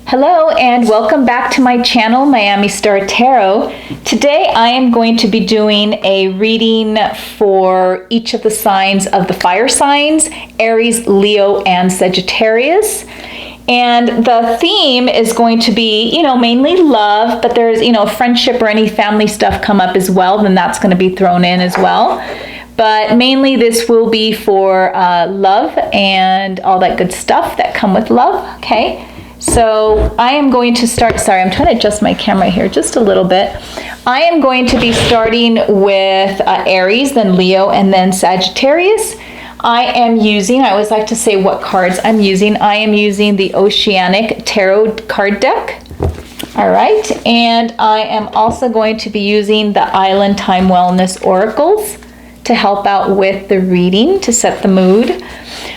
Hello and welcome back to my channel, Miami Star Tarot. Today I am going to be doing a reading for each of the signs of the fire signs, Aries, Leo, and Sagittarius. And the theme is going to be, mainly love, but there's, friendship or any family stuff come up as well, then that's going to be thrown in as well. But mainly this will be for love and all that good stuff that come with love, okay? So I am going to start, sorry, I'm trying to adjust my camera here just a little bit. I am going to be starting with Aries, then Leo, and then Sagittarius. I always like to say what cards I'm using. I am using the Oceanic Tarot card deck. All right, and I am also going to be using the Island Time Wellness Oracles to help out with the reading, to set the mood.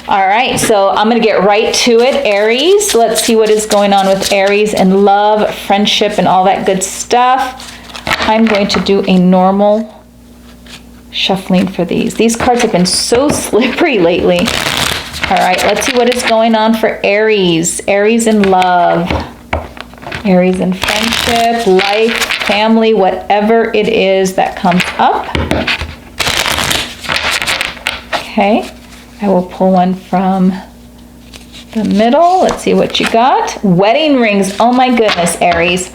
All right, so I'm going to get right to it. Aries, let's see what is going on with Aries and love, friendship, and all that good stuff. I'm going to do a normal shuffling for these. These cards have been so slippery lately. All right, let's see what is going on for Aries. Aries in love, Aries in friendship, life, family, whatever it is that comes up. Okay. I will pull one from the middle. Let's see what you got. Wedding rings. Oh my goodness, Aries.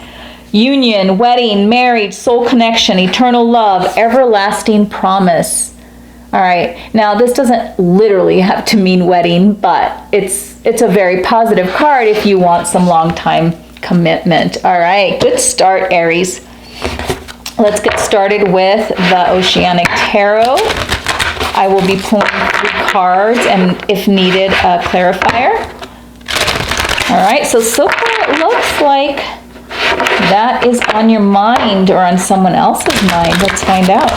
Union, wedding, marriage, soul connection, eternal love, everlasting promise. All right. Now, this doesn't literally have to mean wedding, but it's a very positive card if you want some long-time commitment. All right. Good start, Aries. Let's get started with the Oceanic Tarot. I will be pulling 3 cards and, if needed, a clarifier. All right, so far it looks like that is on your mind or on someone else's mind. Let's find out.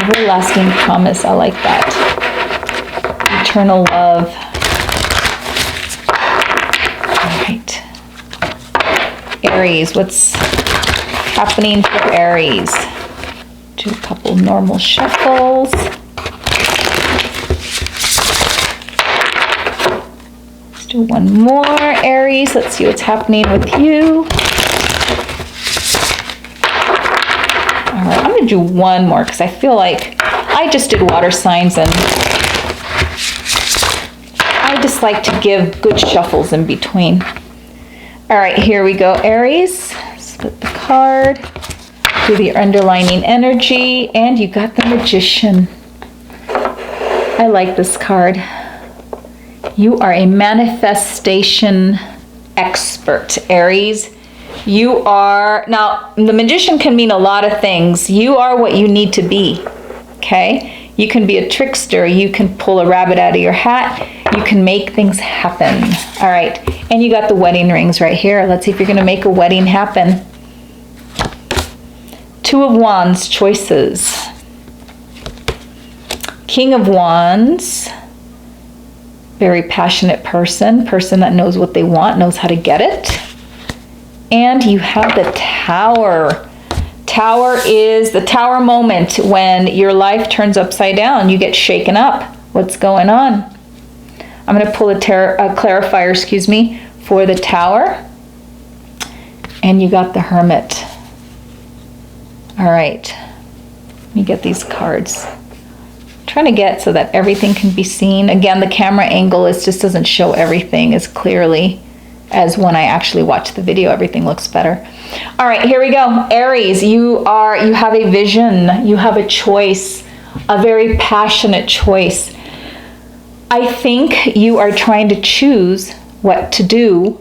Everlasting promise, I like that. Eternal love. All right. Aries, what's happening for Aries? Do a couple normal shuffles. Do one more, Aries. Let's see what's happening with you. All right, I'm going to do one more because I feel like I just did water signs and I just like to give good shuffles in between. All right, here we go, Aries. Split the card, do the underlining energy, and you got the Magician. I like this card. You are a manifestation expert, Aries. You are, now the Magician can mean a lot of things. You are what you need to be, okay? You can be a trickster. You can pull a rabbit out of your hat. You can make things happen. All right, and you got the wedding rings right here. Let's see if you're gonna make a wedding happen. 2 of Wands, choices. King of Wands. Very passionate person that knows what they want, knows how to get it. And you have the Tower. Tower is the Tower moment when your life turns upside down. You get shaken up. What's going on? I'm going to pull a clarifier, for the Tower. And you got the Hermit. All right. Let me get these cards. Trying to get so that everything can be seen. Again, the camera angle just doesn't show everything as clearly as when I actually watch the video. Everything looks better. All right, here we go. Aries, you have a vision. You have a choice, a very passionate choice. I think you are trying to choose what to do.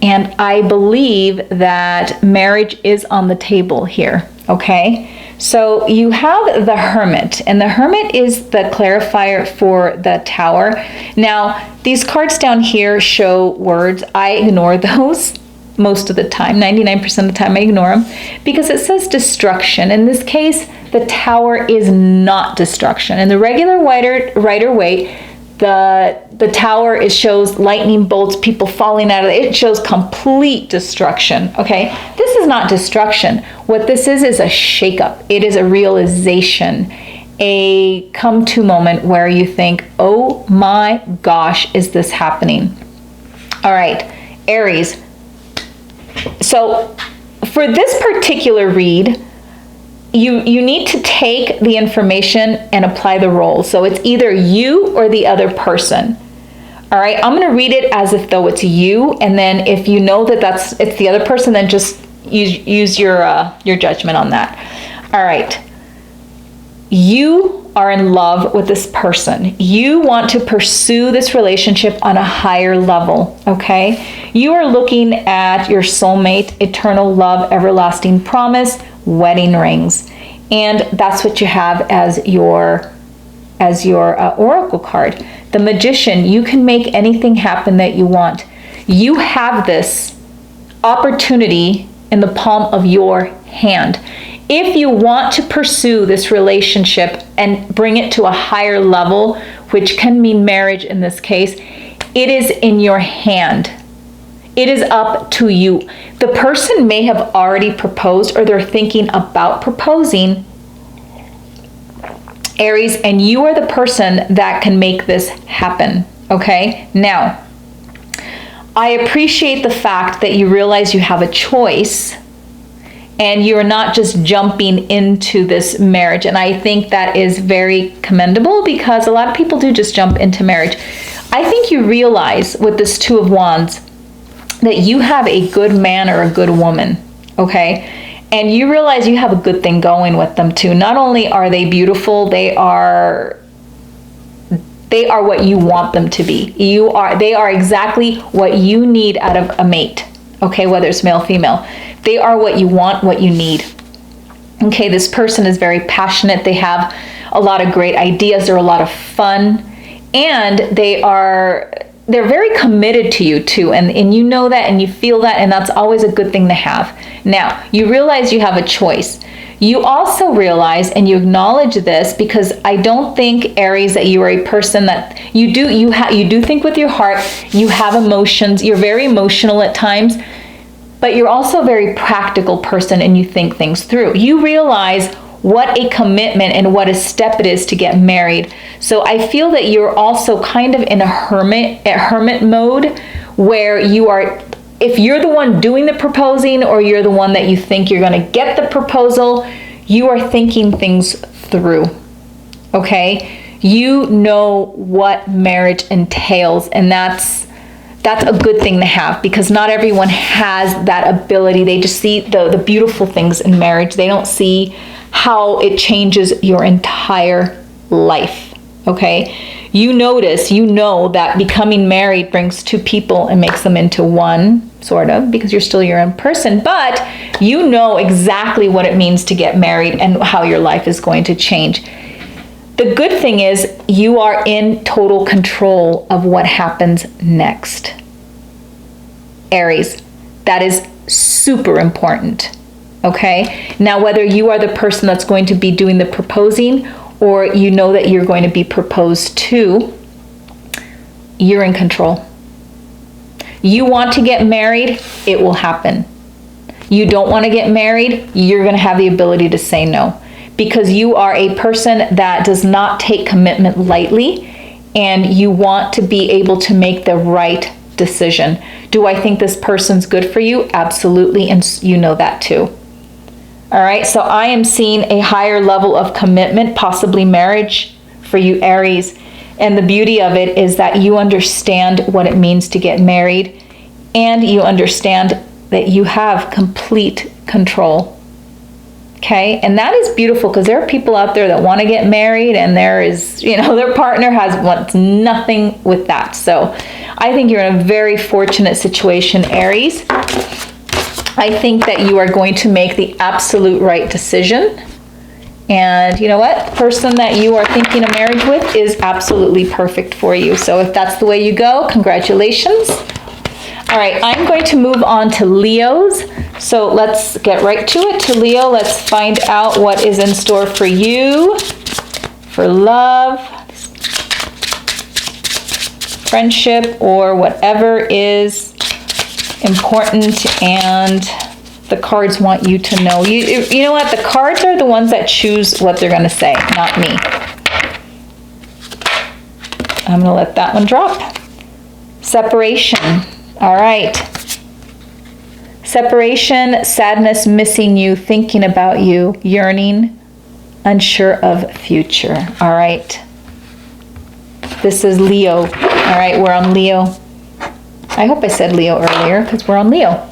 And I believe that marriage is on the table here, okay? So you have the Hermit, and the Hermit is the clarifier for the Tower. Now, these cards down here show words. I ignore those most of the time. 99% of the time I ignore them because it says destruction. In this case, the Tower is not destruction. In the regular Rider-Waite, the Tower shows lightning bolts, people falling out of it. It shows complete destruction, okay? This is not destruction. What this is a shakeup. It is a realization, a come-to moment where you think, oh my gosh, is this happening? All right, Aries. So for this particular read, you need to take the information and apply the role. So it's either you or the other person. All right, I'm going to read it as if though it's you, and then if you know that it's the other person, then just use your judgment on that. All right. You are in love with this person. You want to pursue this relationship on a higher level, okay? You are looking at your soulmate, eternal love, everlasting promise, wedding rings. And that's what you have as your oracle card. The Magician. You can make anything happen that you want. You have this opportunity in the palm of your hand. If you want to pursue this relationship and bring it to a higher level, which can mean marriage in this case, it is in your hand. It is up to you. The person may have already proposed or they're thinking about proposing, Aries, and you are the person that can make this happen, okay? Now, I appreciate the fact that you realize you have a choice and you're not just jumping into this marriage. And I think that is very commendable because a lot of people do just jump into marriage. I think you realize with this Two of Wands that you have a good man or a good woman, okay? And you realize you have a good thing going with them too. Not only are they beautiful, they are what you want them to be. They are exactly what you need out of a mate, okay, whether it's male, female. They are what you want, what you need. Okay, this person is very passionate. They have a lot of great ideas. They're a lot of fun. And they're very committed to you too. And you know that and you feel that, and that's always a good thing to have. Now, you realize you have a choice. You also realize and you acknowledge this because I don't think, Aries, that you are a person that you do think with your heart. You have emotions. You're very emotional at times. But you're also a very practical person and you think things through. You realize what a commitment and what a step it is to get married. So I feel that you're also kind of in a hermit mode where you are, if you're the one doing the proposing or you're the one that you think you're going to get the proposal, you are thinking things through, okay? You know what marriage entails, and that's a good thing to have because not everyone has that ability. They just see the beautiful things in marriage. They don't see how it changes your entire life, okay? You know that becoming married brings two people and makes them into one, sort of, because you're still your own person, but you know exactly what it means to get married and how your life is going to change. The good thing is you are in total control of what happens next. Aries, that is super important, okay? Now, whether you are the person that's going to be doing the proposing or you know that you're going to be proposed to, you're in control. You want to get married, it will happen. You don't want to get married, you're going to have the ability to say no. Because you are a person that does not take commitment lightly and you want to be able to make the right decision. Do I think this person's good for you? Absolutely, and you know that too. All right, so I am seeing a higher level of commitment, possibly marriage for you, Aries. And the beauty of it is that you understand what it means to get married and you understand that you have complete control. Okay, and that is beautiful because there are people out there that want to get married and there is, their partner wants nothing with that. So I think you're in a very fortunate situation, Aries. I think that you are going to make the absolute right decision. And you know what? The person that you are thinking of marriage with is absolutely perfect for you. So if that's the way you go, congratulations. All right, I'm going to move on to Leos. So let's get right to it. To Leo, let's find out what is in store for you, for love, friendship, or whatever is important and the cards want you to know. You know what? The cards are the ones that choose what they're going to say, not me. I'm going to let that one drop. Separation. All right. Separation, sadness, missing you, thinking about you, yearning, unsure of future. All right. This is Leo. All right, we're on Leo. I hope I said Leo earlier because we're on Leo.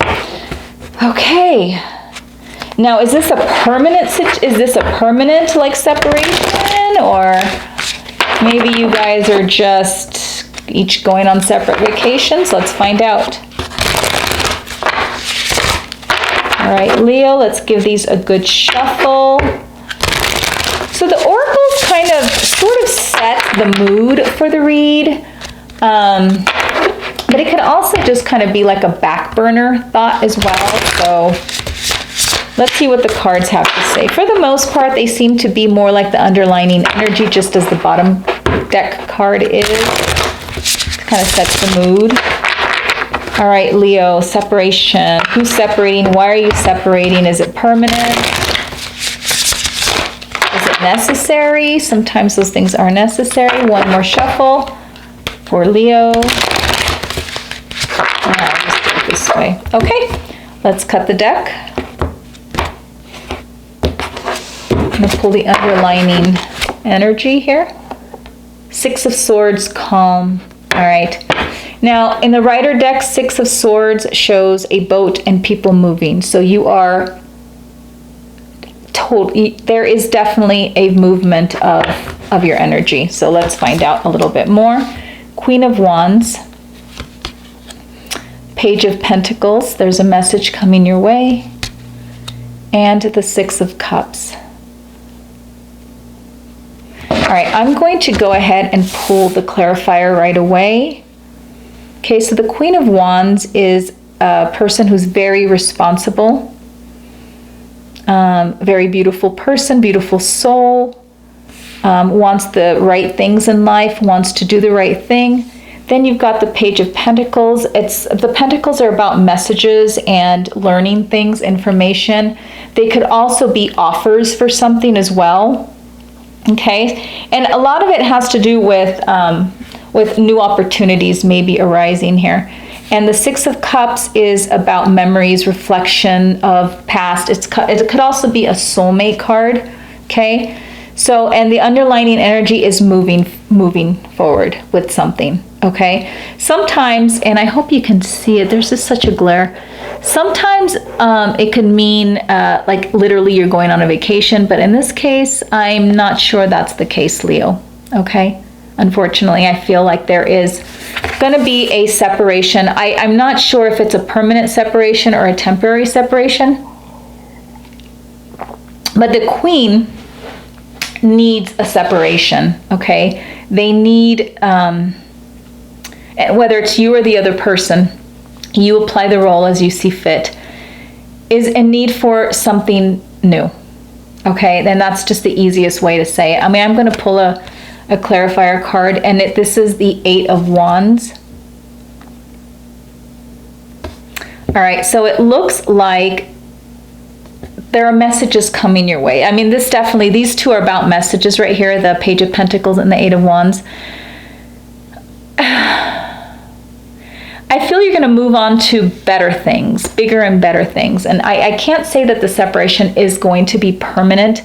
Okay. Now, is this a permanent like separation, or maybe you guys are just each going on separate vacations? Let's find out. All right, Leo, let's give these a good shuffle. So the oracles kind of sort of set the mood for the read, but it could also just kind of be like a back burner thought as well. So let's see what the cards have to say. For the most part, they seem to be more like the underlining energy, just as the bottom deck card is. It kind of sets the mood. All right, Leo, separation. Who's separating? Why are you separating? Is it permanent? Is it necessary? Sometimes those things are necessary. One more shuffle for Leo. I'll just do it this way. Okay, let's cut the deck. I'm going to pull the underlining energy here. Six of Swords, calm. All right. Now, in the Rider deck, Six of Swords shows a boat and people moving. So you are told, there is definitely a movement of your energy. So let's find out a little bit more. Queen of Wands. Page of Pentacles. There's a message coming your way. And the Six of Cups. All right, I'm going to go ahead and pull the clarifier right away. Okay, so the Queen of Wands is a person who's very responsible, very beautiful person, beautiful soul, wants the right things in life, wants to do the right thing. Then you've got the Page of Pentacles. The Pentacles are about messages and learning things, information. They could also be offers for something as well. Okay, and a lot of it has to do with new opportunities maybe arising here. And the Six of Cups is about memories, reflection of past. It could also be a soulmate card. Okay, so and the underlining energy is moving forward with something. Okay, sometimes, and I hope you can see it, there's just such a glare. Sometimes it can mean like literally you're going on a vacation, but in this case, I'm not sure that's the case, Leo. Okay, unfortunately, I feel like there is going to be a separation. I'm not sure if it's a permanent separation or a temporary separation, but the Queen needs a separation. Okay, they need, whether it's you or the other person, you apply the role as you see fit, is in need for something new. Okay, then that's just the easiest way to say it. I mean, I'm going to pull a clarifier card, and this is the Eight of Wands. All right, so it looks like there are messages coming your way. I mean, these two are about messages right here, the Page of Pentacles and the Eight of Wands. I feel you're going to move on to better things, bigger and better things. And I can't say that the separation is going to be permanent,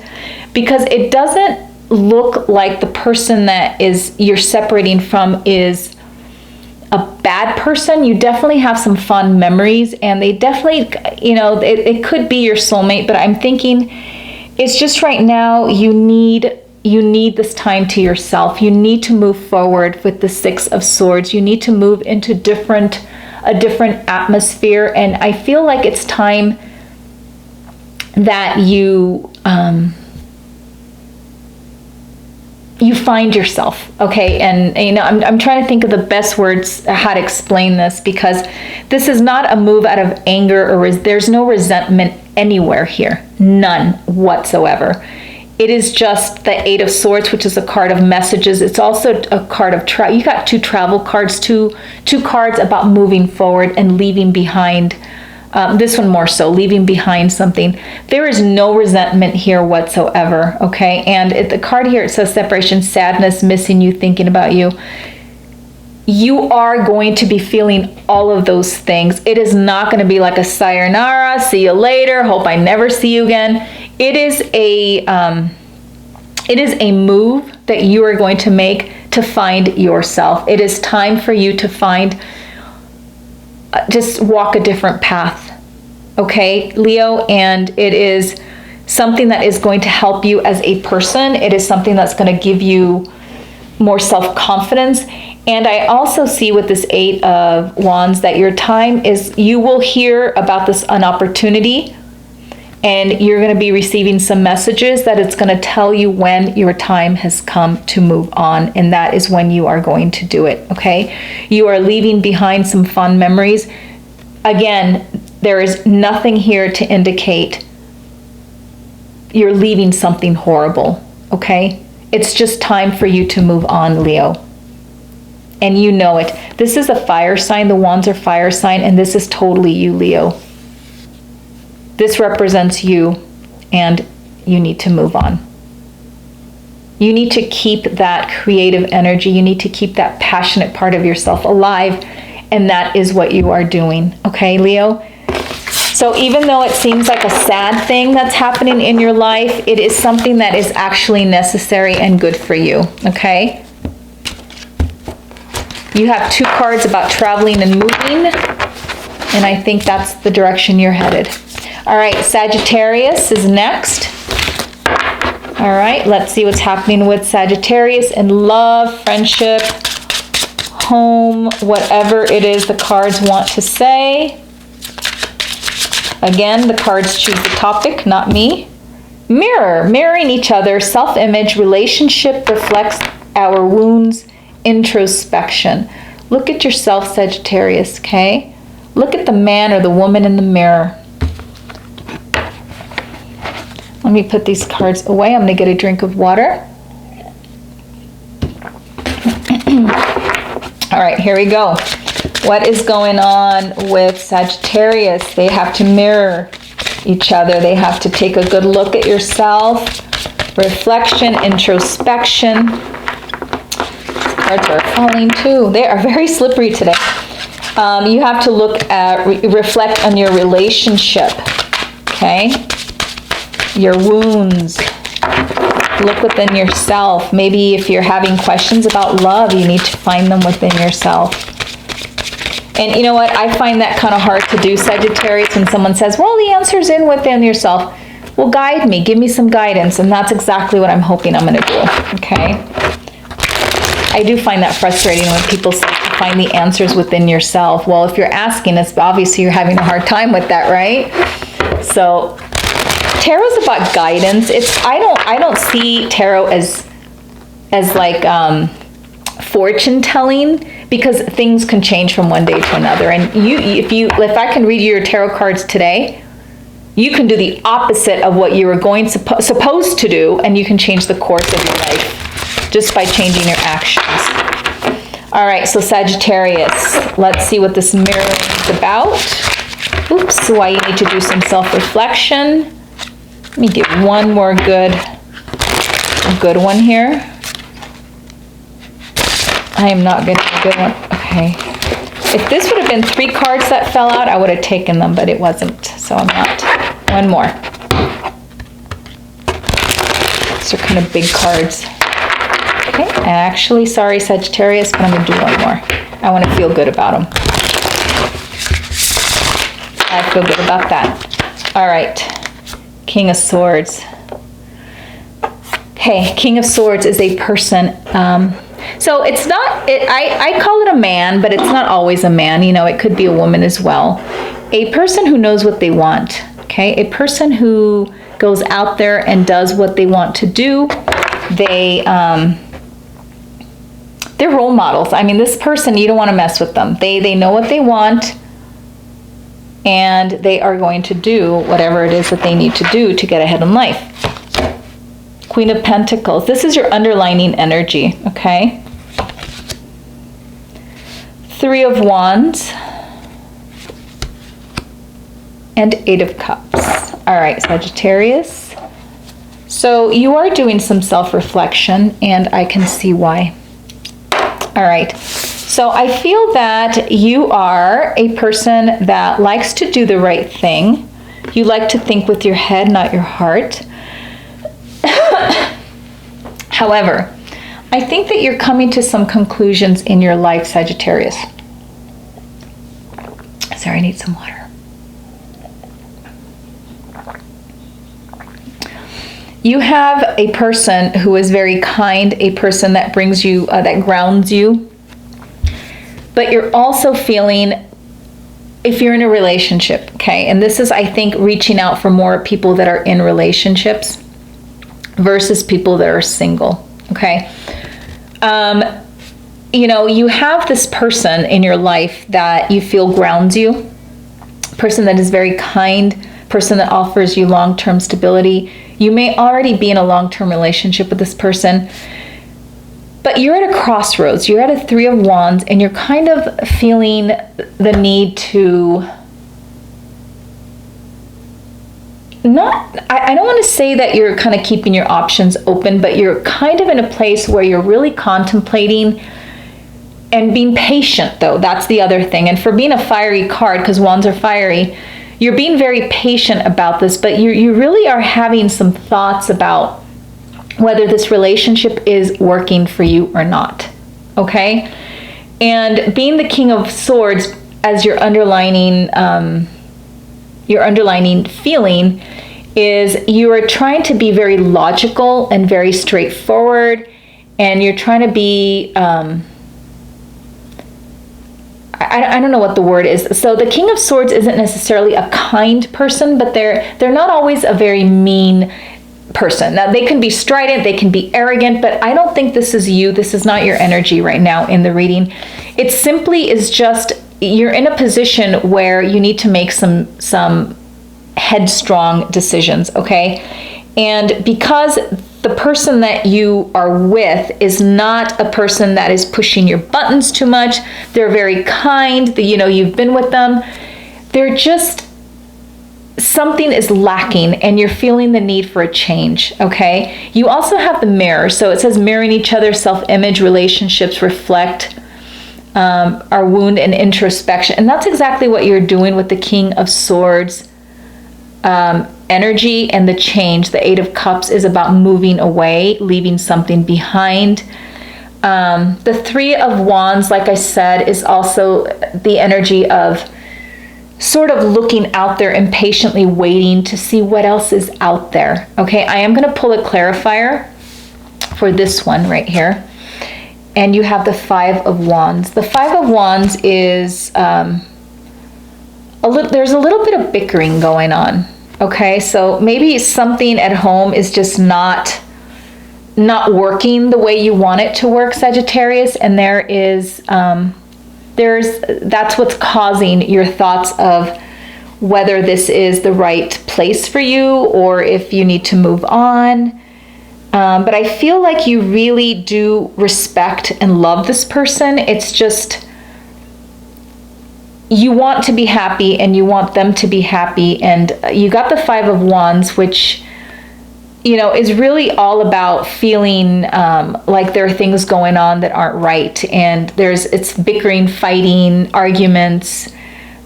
because it doesn't look like the person that you're separating from is a bad person. You definitely have some fond memories, and they definitely, it could be your soulmate, but I'm thinking it's just right now you need this time to yourself. You need to move forward with the Six of Swords. You need to move into a different atmosphere, and I feel like it's time that you find yourself. Okay, and I'm trying to think of the best words how to explain this, because this is not a move out of anger or there's no resentment anywhere here, none whatsoever. It is just the Eight of Swords, which is a card of messages. It's also a card of you got two travel cards, two cards about moving forward and leaving behind. This one more so, leaving behind something. There is no resentment here whatsoever, okay? And the card here, it says separation, sadness, missing you, thinking about you. you are going to be feeling all of those things. It is not going to be like a sayonara, see you later, hope I never see you again. It is a move that you are going to make to find yourself. It is time for you to find, just walk a different path. Okay, Leo, and it is something that is going to help you as a person. It is something that's going to give you more self-confidence. And I also see with this 8 of Wands that your time is, you will hear about an opportunity, and you're going to be receiving some messages that it's going to tell you when your time has come to move on, and that is when you are going to do it, okay? You are leaving behind some fun memories. Again, there is nothing here to indicate you're leaving something horrible, okay? It's just time for you to move on, Leo. And you know it. This is a fire sign. The Wands are fire sign, and this is totally you, Leo. This represents you, and you need to move on. You need to keep that creative energy. You need to keep that passionate part of yourself alive, and that is what you are doing, okay, Leo? So even though it seems like a sad thing that's happening in your life, it is something that is actually necessary and good for you, okay? You have 2 cards about traveling and moving, and I think that's the direction you're headed. All right, Sagittarius is next. All right, let's see what's happening with Sagittarius in love, friendship, home, whatever it is the cards want to say. Again, the cards choose the topic, not me. Mirroring each other, self-image, relationship reflects our wounds, introspection. Look at yourself, Sagittarius, okay? Look at the man or the woman in the mirror. Let me put these cards away. I'm going to get a drink of water. All right, here we go. What is going on with Sagittarius? They have to mirror each other. They have to take a good look at yourself. Reflection, introspection. These cards are falling too. They are very slippery today. You have to look at, reflect on your relationship, okay? Your wounds. Look within yourself. Maybe if you're having questions about love, you need to find them within yourself. And you know what? I find that kind of hard to do, Sagittarius, when someone says, well, the answer's within yourself. Well, guide me. Give me some guidance. And that's exactly what I'm hoping I'm going to do, okay? I do find that frustrating when people say to find the answers within yourself. Well, if you're asking, it's obviously you're having a hard time with that, right? So tarot's about guidance. I don't see tarot as like fortune telling, because things can change from one day to another. And if I can read you your tarot cards today, you can do the opposite of what you were supposed to do, and you can change the course of your life just by changing your actions. All right, so Sagittarius, let's see what this mirroring is about. Oops, why you need to do some self-reflection. Let me get one more good one here. I am not getting a good one. Okay. If this would have been 3 cards that fell out, I would have taken them, but it wasn't. So I'm not. One more. These are kind of big cards. Okay. Actually, sorry, Sagittarius, but I'm going to do one more. I want to feel good about them. I feel good about that. All right. King of Swords. Okay, King of Swords is a person. So it's not, I call it a man, but it's not always a man. You know, it could be a woman as well. A person who knows what they want, okay? A person who goes out there and does what they want to do. They're role models. I mean, this person, you don't want to mess with them. They know what they want, and they are going to do whatever it is that they need to do to get ahead in life. Queen of Pentacles. This is your underlining energy, okay? 3 of Wands. And 8 of Cups. All right, Sagittarius. So you are doing some self-reflection, and I can see why. All right. So I feel that you are a person that likes to do the right thing. You like to think with your head, not your heart. However, I think that you're coming to some conclusions in your life, Sagittarius. Sorry, I need some water. You have a person who is very kind, a person that brings you, that grounds you. But you're also feeling, if you're in a relationship, okay, and this is, I think, reaching out for more people that are in relationships versus people that are single, okay? You know, you have this person in your life that you feel grounds you, person that is very kind, person that offers you long-term stability. You may already be in a long-term relationship with this person, but you're at a crossroads. You're at a 3 of Wands, and you're kind of feeling the need to I don't want to say that you're kind of keeping your options open, but you're kind of in a place where you're really contemplating and being patient, though. That's the other thing. And for being a fiery card, because Wands are fiery, you're being very patient about this, but you really are having some thoughts about whether this relationship is working for you or not, okay? And being the King of Swords as your underlining feeling is you are trying to be very logical and very straightforward, and you're trying to be I don't know what the word is. So the King of Swords isn't necessarily a kind person, but they're not always a very mean person. Now, they can be strident, they can be arrogant, but I don't think this is you. This is not your energy right now in the reading. It simply is just you're in a position where you need to make some headstrong decisions, okay? And because the person that you are with is not a person that is pushing your buttons too much, they're very kind, you've been with them, they're just, something is lacking and you're feeling the need for a change, okay? You also have the Mirror. So it says mirroring each other, self-image, relationships reflect our wound and introspection. And that's exactly what you're doing with the King of Swords energy and the change. The 8 of Cups is about moving away, leaving something behind. The 3 of Wands, like I said, is also the energy of sort of looking out there, impatiently waiting to see what else is out there. Okay, I am going to pull a clarifier for this one right here. And you have the 5 of Wands. The 5 of Wands is there's a little bit of bickering going on. Okay, so maybe something at home is just not working the way you want it to work, Sagittarius, and that's what's causing your thoughts of whether this is the right place for you or if you need to move on. But I feel like you really do respect and love this person. It's just you want to be happy and you want them to be happy. And you got the 5 of Wands, which, is really all about feeling like there are things going on that aren't right. And it's bickering, fighting, arguments.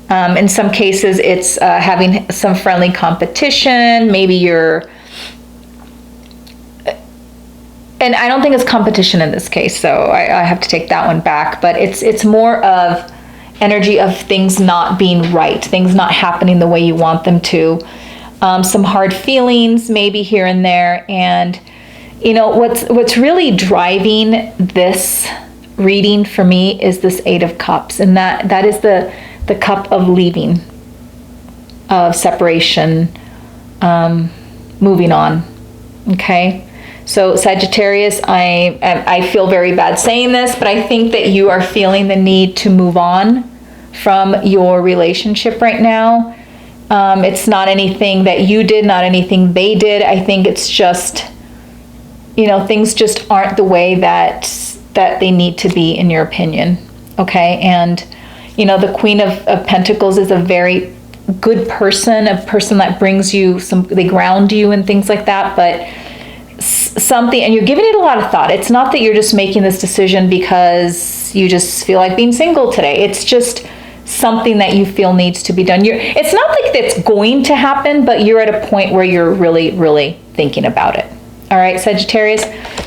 In some cases, it's having some friendly competition. Maybe and I don't think it's competition in this case, so I have to take that one back. But it's more of energy of things not being right, things not happening the way you want them to. Some hard feelings maybe here and there. And what's really driving this reading for me is this 8 of Cups, and that is the cup of leaving, of separation, moving on. Okay, so Sagittarius, I feel very bad saying this, but I think that you are feeling the need to move on from your relationship right now. It's not anything that you did, not anything they did. I think it's just, things just aren't the way that they need to be, in your opinion. Okay, and the Queen of Pentacles is a very good person, a person that brings you they ground you and things like that, but something, and you're giving it a lot of thought. It's not that you're just making this decision because you just feel like being single today. It's just something that you feel needs to be done. It's not like that's going to happen, but you're at a point where you're really, really thinking about it. All right, Sagittarius.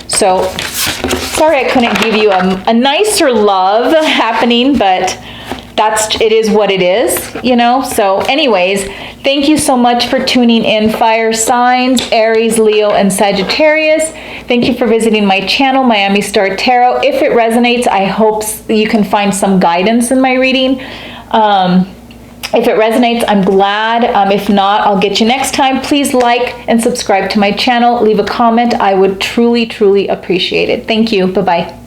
So sorry I couldn't give you a nicer love happening, but it is what it is, you know? So anyways, thank you so much for tuning in, fire signs, Aries, Leo, and Sagittarius. Thank you for visiting my channel, Miami Star Tarot. If it resonates, I hope you can find some guidance in my reading. If it resonates, I'm glad. If not, I'll get you next time. Please like and subscribe to my channel. Leave a comment. I would truly, truly appreciate it. Thank you. Bye-bye.